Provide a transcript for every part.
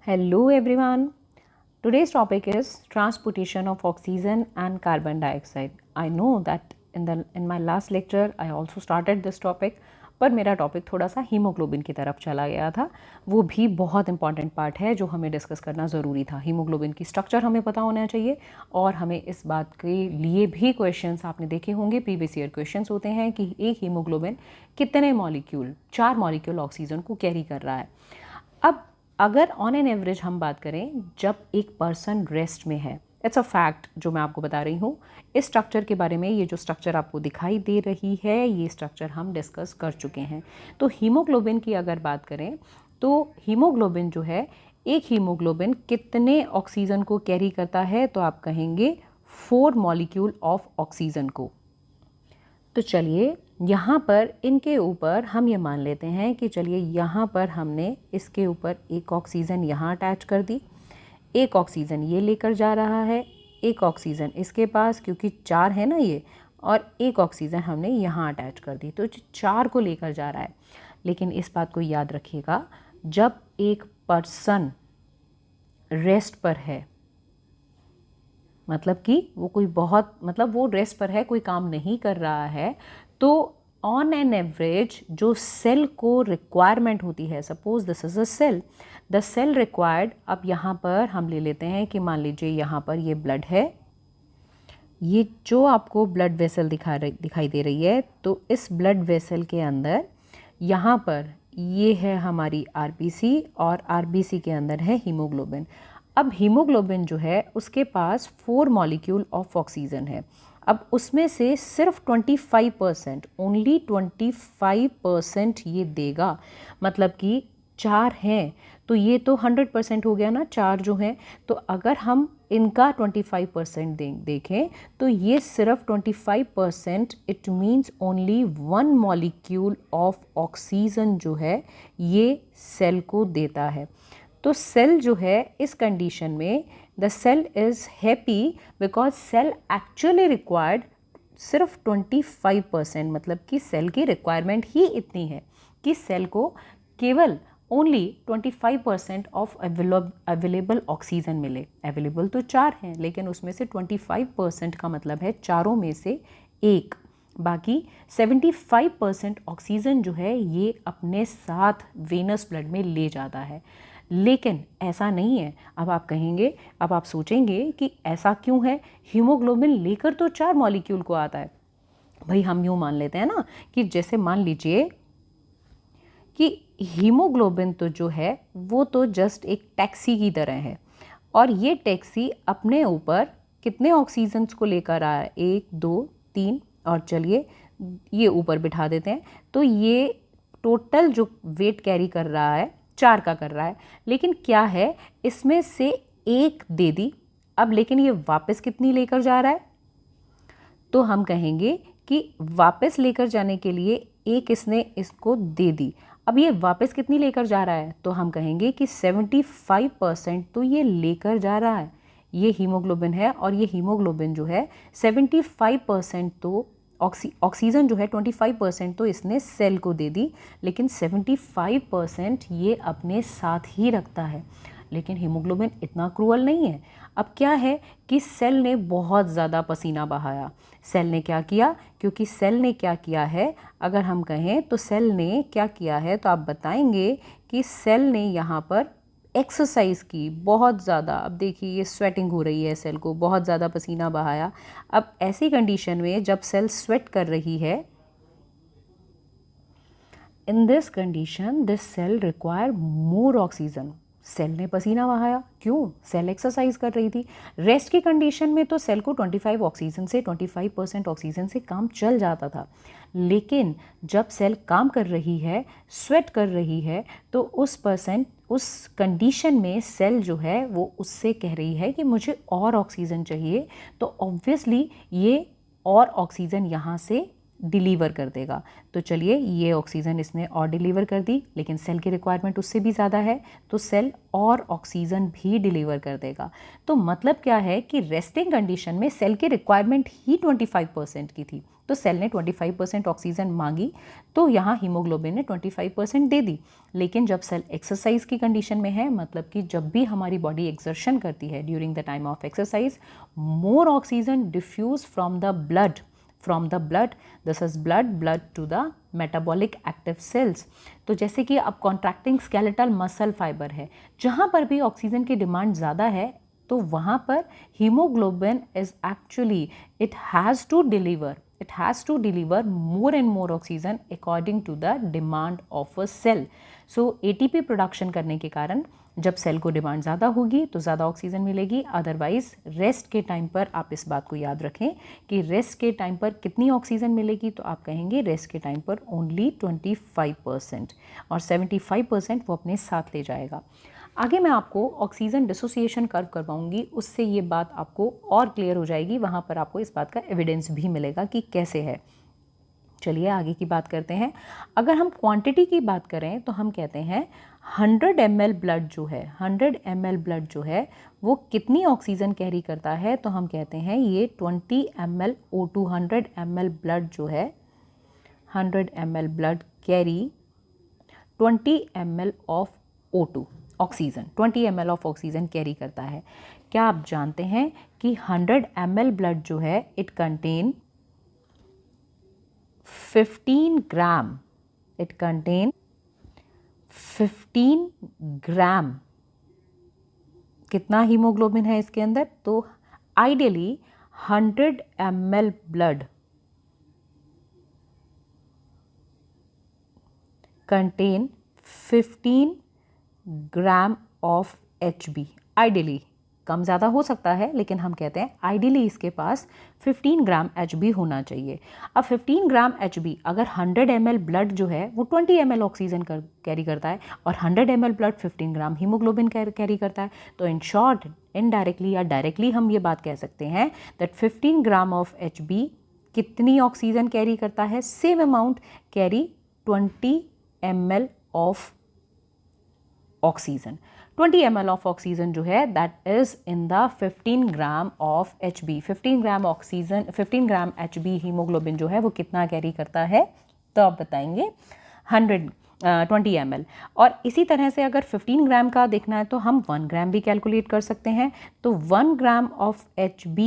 Hello everyone. Today's topic is transportation of oxygen and carbon dioxide. I know that in my last lecture I also started this topic, पर मेरा topic थोड़ा सा haemoglobin की तरफ चला गया था। वो भी बहुत इंपॉर्टेंट पार्ट है जो हमें डिस्कस करना ज़रूरी था। हीमोग्लोबिन की स्ट्रक्चर हमें पता होना चाहिए और हमें इस बात के लिए भी क्वेश्चंस आपने देखे होंगे, प्रीवियस ईयर क्वेश्चंस होते हैं कि एक हीमोग्लोबिन कितने मॉलिक्यूल, 4 मॉलिक्यूल ऑक्सीजन को कैरी कर रहा है। अब अगर ऑन एन एवरेज हम बात करें, जब एक पर्सन रेस्ट में है, इट्स अ फैक्ट जो मैं आपको बता रही हूँ। इस स्ट्रक्चर के बारे में, ये जो स्ट्रक्चर आपको दिखाई दे रही है, ये स्ट्रक्चर हम डिस्कस कर चुके हैं। तो हीमोग्लोबिन की अगर बात करें तो हीमोग्लोबिन जो है, एक हीमोग्लोबिन कितने ऑक्सीजन को कैरी करता है, तो आप कहेंगे 4 मॉलिक्यूल ऑफ ऑक्सीजन को। तो चलिए यहाँ पर इनके ऊपर हम ये मान लेते हैं कि चलिए यहाँ पर हमने इसके ऊपर एक ऑक्सीजन यहाँ अटैच कर दी, एक ऑक्सीजन ये लेकर जा रहा है, एक ऑक्सीजन इसके पास, क्योंकि 4 है ना ये, और एक ऑक्सीजन हमने यहाँ अटैच कर दी, तो 4 को लेकर जा रहा है। लेकिन इस बात को याद रखिएगा, जब एक पर्सन रेस्ट पर है, मतलब कि वो कोई बहुत, मतलब वो रेस्ट पर है, कोई काम नहीं कर रहा है, तो ऑन एन एवरेज जो सेल को रिक्वायरमेंट होती है, suppose this is a cell, the cell required, अब यहाँ पर हम ले लेते हैं कि मान लीजिए यहाँ पर ये ब्लड है, ये जो आपको ब्लड वेसल दिखाई दे रही है, तो इस ब्लड वेसल के अंदर यहाँ पर ये है हमारी आरबीसी और आरबीसी के अंदर है हीमोग्लोबिन। अब हीमोग्लोबिन जो है उसके पास 4 मॉलिक्यूल ऑफ ऑक्सीजन है। अब उसमें से सिर्फ 25%, ओनली 25% ये देगा, मतलब कि 4 हैं तो ये तो 100% हो गया ना, 4 जो हैं, तो अगर हम इनका 25% देखें तो ये सिर्फ 25%, it means only 1 molecule of oxygen जो है ये सेल को देता है। तो सेल जो है इस कंडीशन में, the cell is happy because cell actually required सिर्फ 25%, मतलब कि सेल की रिक्वायरमेंट ही इतनी है कि सेल को केवल ओनली 25% ऑफ अवेलेबल ऑक्सीजन मिले। अवेलेबल तो 4 हैं, लेकिन उसमें से 25% का मतलब है चारों में से एक। बाकी 75% ऑक्सीजन जो है ये अपने साथ वेनस ब्लड में ले जाता है। लेकिन ऐसा नहीं है। अब आप कहेंगे, अब आप सोचेंगे कि ऐसा क्यों है, हीमोग्लोबिन लेकर तो 4 मॉलिक्यूल को आता है। भाई हम यूँ मान लेते हैं ना कि जैसे मान लीजिए कि हीमोग्लोबिन तो जो है वो तो जस्ट एक टैक्सी की तरह है, और ये टैक्सी अपने ऊपर कितने ऑक्सीजन्स को लेकर आया है, 1 2 3, और चलिए ये ऊपर बिठा देते हैं, तो ये टोटल जो वेट कैरी कर रहा है 4 का कर रहा है। लेकिन क्या है, इसमें से एक दे दी, अब लेकिन ये वापस कितनी लेकर जा रहा है, तो हम कहेंगे कि वापस लेकर जाने के लिए एक इसने इसको दे दी। अब ये वापस कितनी लेकर जा रहा है, तो हम कहेंगे कि 75% तो ये लेकर जा रहा है। ये हीमोग्लोबिन है और ये हीमोग्लोबिन जो है 75% तो ऑक्सीजन जो है 25% तो इसने सेल को दे दी, लेकिन 75% ये अपने साथ ही रखता है। लेकिन हीमोग्लोबिन इतना क्रूअल नहीं है। अब क्या है कि सेल ने बहुत ज़्यादा पसीना बहाया। सेल ने क्या किया, क्योंकि सेल ने क्या किया है, अगर हम कहें तो सेल ने क्या किया है, तो आप बताएंगे कि सेल ने यहाँ पर एक्सरसाइज की बहुत ज़्यादा। अब देखिए ये स्वेटिंग हो रही है, सेल को बहुत ज़्यादा पसीना बहाया। अब ऐसी कंडीशन में जब सेल स्वेट कर रही है, in this condition this cell require more oxygen. Cell ने पसीना बहाया, क्यों, सेल एक्सरसाइज कर रही थी। रेस्ट की कंडीशन में तो सेल को 25% ऑक्सीजन से काम चल जाता था, लेकिन जब सेल काम कर रही है, स्वेट कर रही है, तो उस कंडीशन में सेल जो है वो उससे कह रही है कि मुझे और ऑक्सीजन चाहिए, तो ऑब्वियसली ये और ऑक्सीजन यहाँ से डिलीवर कर देगा। तो चलिए ये ऑक्सीजन इसने और डिलीवर कर दी, लेकिन सेल की रिक्वायरमेंट उससे भी ज़्यादा है, तो सेल और ऑक्सीजन भी डिलीवर कर देगा। तो मतलब क्या है कि रेस्टिंग कंडीशन में सेल की रिक्वायरमेंट ही 25% की थी, तो सेल ने 25% ऑक्सीजन मांगी तो यहाँ हीमोग्लोबिन ने 25% दे दी। लेकिन जब सेल एक्सरसाइज की कंडीशन में है, मतलब कि जब भी हमारी बॉडी एक्सर्शन करती है during the time of exercise, more oxygen diffuse from the blood, this is blood to the metabolic active cells। तो जैसे कि अब कॉन्ट्रैक्टिंग स्केलेटल मसल फाइबर है, जहाँ पर भी ऑक्सीजन की डिमांड ज़्यादा है तो वहाँ पर haemoglobin is actually it has to deliver more and more oxygen according to the demand of a cell। so ATP production करने के कारण जब सेल को डिमांड ज़्यादा होगी तो ज़्यादा ऑक्सीजन मिलेगी। अदरवाइज रेस्ट के टाइम पर आप इस बात को याद रखें कि रेस्ट के टाइम पर कितनी ऑक्सीजन मिलेगी, तो आप कहेंगे रेस्ट के टाइम पर ओनली 25% और 75% वो अपने साथ ले जाएगा। आगे मैं आपको ऑक्सीजन डिसोसिएशन कर्व करवाऊंगी, उससे ये बात आपको और क्लियर हो जाएगी, वहाँ पर आपको इस बात का एविडेंस भी मिलेगा कि कैसे है। चलिए आगे की बात करते हैं। अगर हम क्वांटिटी की बात करें तो हम कहते हैं 100 ml ब्लड जो है, 100 ml ब्लड जो है वो कितनी ऑक्सीजन कैरी करता है, तो हम कहते हैं ये 20 ml O2, 100 ml ब्लड जो है, 100 ml blood carry 20 ml of O2 oxygen, 20 ml of oxygen carry करता है। क्या आप जानते हैं कि 100 ml ब्लड जो है it contain 15 gram, it contain 15 gram कितना हीमोग्लोबिन है इसके अंदर, तो ideally 100 ml blood contain 15 gram of HB। Ideally कम ज़्यादा हो सकता है, लेकिन हम कहते हैं आइडियली इसके पास 15 ग्राम HB होना चाहिए। अब 15 ग्राम HB अगर 100 ml ब्लड जो है वो 20 ml ऑक्सीजन कैरी करता है और 100 ml ब्लड 15 ग्राम हीमोग्लोबिन कैरी करता है, तो इन शॉर्ट इनडायरेक्टली या डायरेक्टली हम ये बात कह सकते हैं दैट 15 ग्राम ऑफ HB कितनी ऑक्सीजन कैरी करता है, same amount carry 20 ml of oxygen. 20 ml of oxygen जो है that is in the 15 gram of HB। 15 gram oxygen, 15 gram HB haemoglobin जो है वो कितना कैरी करता है, तो आप बताएंगे 20 ml। और इसी तरह से अगर 15 ग्राम का देखना है तो हम 1 ग्राम भी कैलकुलेट कर सकते हैं। तो 1 ग्राम ऑफ HB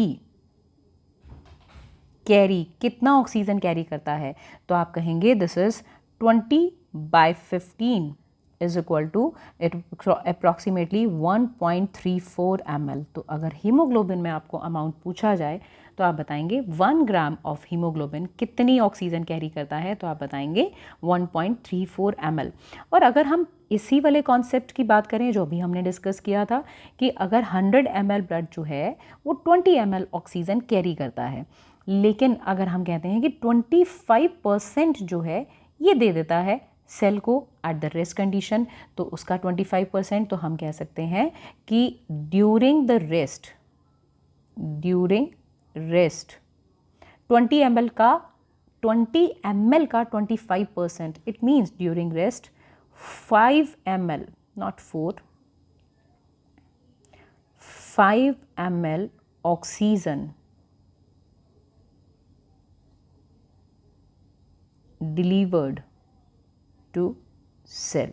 कैरी कितना ऑक्सीजन कैरी करता है, तो आप कहेंगे this is 20/15 is equal to approximately 1.34 ml। तो अगर हीमोग्लोबिन में आपको अमाउंट पूछा जाए तो आप बताएंगे 1 ग्राम ऑफ हीमोग्लोबिन कितनी ऑक्सीजन कैरी करता है, तो आप बताएंगे 1.34 ml। और अगर हम इसी वाले कॉन्सेप्ट की बात करें जो अभी हमने डिस्कस किया था कि अगर 100 ml ब्लड जो है वो 20 ml ऑक्सीजन कैरी करता है, लेकिन अगर हम कहते हैं कि 25% जो है ये दे देता है सेल को एट द रेस्ट कंडीशन, तो उसका 25%, तो हम कह सकते हैं कि ड्यूरिंग रेस्ट 20 ml का 25%, it means during rest 5 ml not 4, 5 ml oxygen delivered to cell,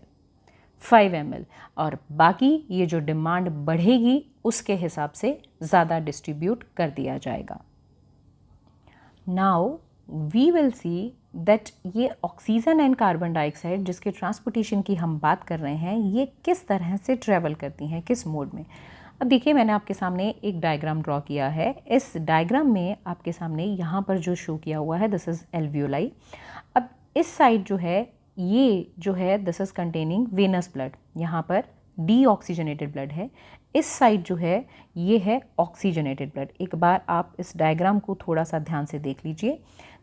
5 ml, और बाकी ये जो डिमांड बढ़ेगी उसके हिसाब से ज़्यादा डिस्ट्रीब्यूट कर दिया जाएगा। Now we will see that ये ऑक्सीजन एंड कार्बन डाइऑक्साइड जिसके ट्रांसपोर्टेशन की हम बात कर रहे हैं ये किस तरह से ट्रेवल करती हैं, किस मोड में। अब देखिए मैंने आपके सामने एक डायग्राम ड्रॉ किया है। इस डायग्राम में आपके सामने यहाँ पर जो शो किया हुआ है दिस इज़ एल्वियोलाई। अब इस साइड जो है ये जो है this is containing venous blood, यहाँ पर डीऑक्सीजनेटेड ब्लड है। इस साइड जो है ये है ऑक्सीजनेटेड ब्लड। एक बार आप इस डायग्राम को थोड़ा सा ध्यान से देख लीजिए।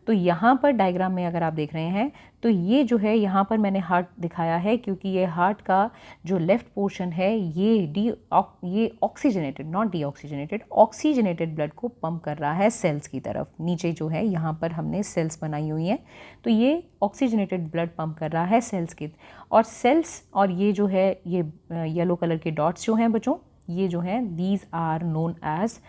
तो यहाँ पर डायग्राम में अगर आप देख रहे हैं तो ये जो है यहाँ पर मैंने हार्ट दिखाया है क्योंकि ये हार्ट का जो लेफ्ट पोर्शन है ये oxygenated not deoxygenated oxygenated blood को पंप कर रहा है सेल्स की तरफ। नीचे जो है यहाँ पर हमने सेल्स बनाई हुई हैं, तो ये ऑक्सीजनेटेड ब्लड पंप कर रहा है सेल्स की, और सेल्स और ये जो है ये येलो कलर के डॉट्स जो हैं बच्चों ये जो हैं these are known as,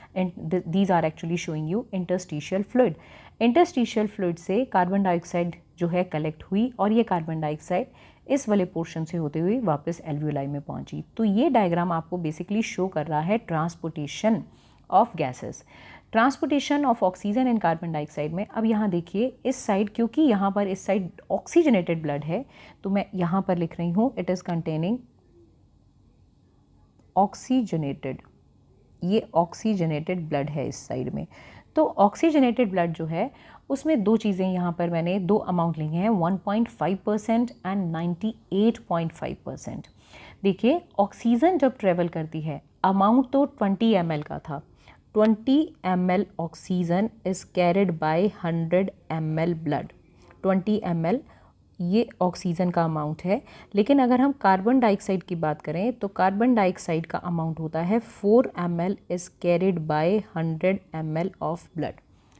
these are actually showing you interstitial fluid. Interstitial fluid से कार्बन डाइऑक्साइड जो है कलेक्ट हुई और ये कार्बन डाइऑक्साइड इस वाले पोर्शन से होते हुए वापस एल्वियोलाई में पहुंची। तो ये डायग्राम आपको बेसिकली शो कर रहा है transportation of gases, transportation of oxygen and carbon dioxide में। अब यहाँ देखिए इस साइड, क्योंकि यहाँ पर इस साइड ऑक्सीजनेटेड ब्लड है तो मैं यहाँ पर लिख रही हूँ इट इज़ कंटेनिंग ऑक्सीजनेटेड, ये ऑक्सीजनेटेड ब्लड है इस साइड में। तो ऑक्सीजनेटेड ब्लड जो है उसमें दो चीज़ें यहाँ पर मैंने दो अमाउंट लिए हैं, 1.5% एंड 98.5%। देखिए ऑक्सीजन जब ट्रेवल करती है, अमाउंट तो 20 ml का था, 20 ml oxygen is carried by 100 ml blood, 20 ml ये ऑक्सीजन का अमाउंट है। लेकिन अगर हम कार्बन डाइऑक्साइड की बात करें तो कार्बन डाइऑक्साइड का अमाउंट होता है 4 ml is carried by 100 ml of blood.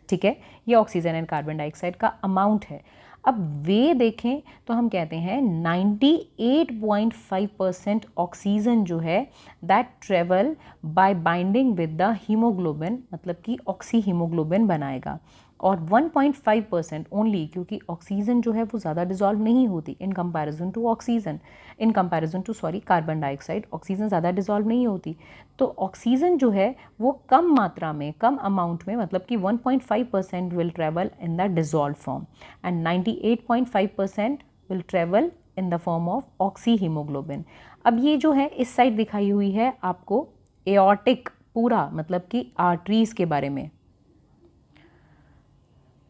ठीक है, ये ऑक्सीजन एंड कार्बन डाइऑक्साइड का अमाउंट है। अब वे देखें तो हम कहते हैं 98.5% ऑक्सीजन जो है that travel by binding with the haemoglobin, मतलब कि ऑक्सी हीमोग्लोबिन बनाएगा, और 1.5% ओनली, क्योंकि ऑक्सीजन जो है वो ज़्यादा डिजॉल्व नहीं होती in comparison to oxygen, in comparison to carbon dioxide oxygen ज़्यादा डिजॉल्व नहीं होती। तो ऑक्सीजन जो है वो कम मात्रा में, कम अमाउंट में, मतलब कि 1.5% will travel in the dissolve form and 98.5% will travel in the form of oxy haemoglobin. अब ये जो है इस साइड दिखाई हुई है आपको एओर्टिक पूरा, मतलब कि आर्टरीज के बारे में।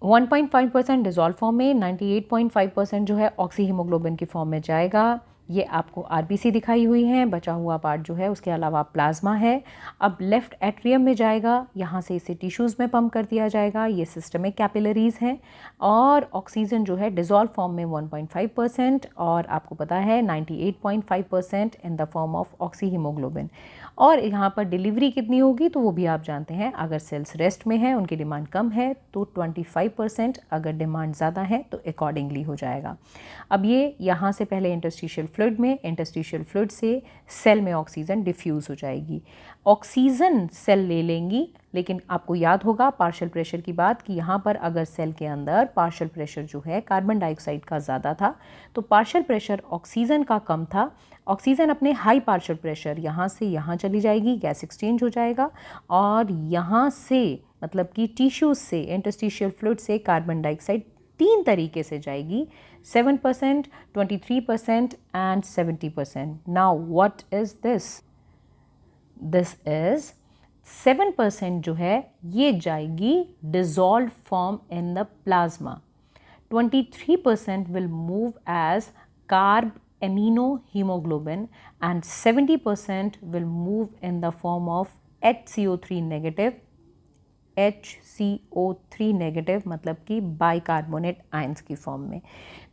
1.5% डिजॉल्व फॉर्म में, 98.5% जो है ऑक्सी हीमोग्लोबिन की फॉर्म में जाएगा। ये आपको आरबीसी दिखाई हुई है, बचा हुआ पार्ट जो है उसके अलावा प्लाज्मा है। अब लेफ्ट एट्रियम में जाएगा, यहाँ से इसे टिश्यूज़ में पंप कर दिया जाएगा, ये सिस्टमिक कैपिलरीज हैं। और ऑक्सीजन जो है डिजॉल्व फॉर्म में 1.5% और आपको पता है 98.5% in the form of oxy haemoglobin. और यहाँ पर डिलीवरी कितनी होगी तो वो भी आप जानते हैं, अगर सेल्स रेस्ट में है, उनकी डिमांड कम है तो 25%, अगर डिमांड ज़्यादा है तो अकॉर्डिंगली हो जाएगा। अब ये यहाँ से पहले इंटरस्टिशियल फ्लूइड में, इंटरस्टिशियल फ्लूइड से सेल में ऑक्सीजन डिफ्यूज़ हो जाएगी, ऑक्सीजन सेल ले लेंगी। लेकिन आपको याद होगा पार्शियल प्रेशर की बात कि यहाँ पर अगर सेल के अंदर पार्शियल प्रेशर जो है कार्बन डाइऑक्साइड का ज़्यादा था तो पार्शियल प्रेशर ऑक्सीजन का कम था। ऑक्सीजन अपने हाई पार्शियल प्रेशर यहाँ से यहाँ चली जाएगी, गैस एक्सचेंज हो जाएगा, और यहाँ से मतलब कि टिश्यूज से, इंटरस्टिशियल फ्लूइड से कार्बन डाइऑक्साइड 3 तरीके से जाएगी, 7%, 23% and 70%। Now what is this? This is 7% जो है ये जाएगी dissolve form in the plasma, 23% will move as carb amino hemoglobin and 70% will move in the form of HCO3 negative, HCO3 negative मतलब कि bicarbonate ions की form में।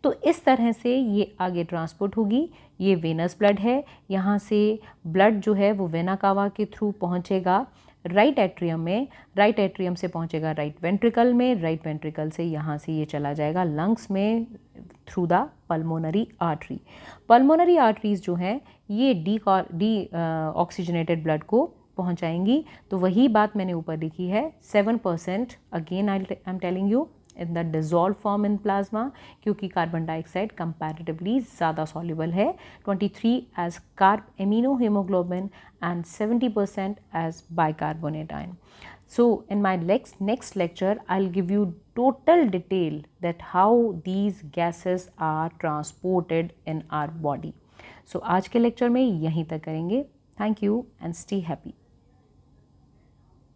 तो इस तरह से ये आगे ट्रांसपोर्ट होगी। ये वेनस ब्लड है, यहाँ से ब्लड जो है वो वेना कावा के थ्रू पहुँचेगा राइट एट्रियम में, राइट एट्रियम से पहुँचेगा राइट वेंट्रिकल में, राइट वेंट्रिकल से यहाँ से ये चला जाएगा लंग्स में through the pulmonary artery. Pulmonary arteries जो हैं ये डी ऑक्सीजनेटेड ब्लड को पहुंचाएंगी। तो वही बात मैंने ऊपर लिखी है, 7% again I am telling you in the dissolve form in plasma, क्योंकि कार्बन डाइऑक्साइड कंपैरेटिवली ज़्यादा सॉल्युबल है, 23 as carb amino haemoglobin and 70% as bicarbonate ion. So in my next lecture I'll give you total detail that how these gases are transported in our body. So आज के lecture में यहीं तक करेंगे. Thank you and stay happy.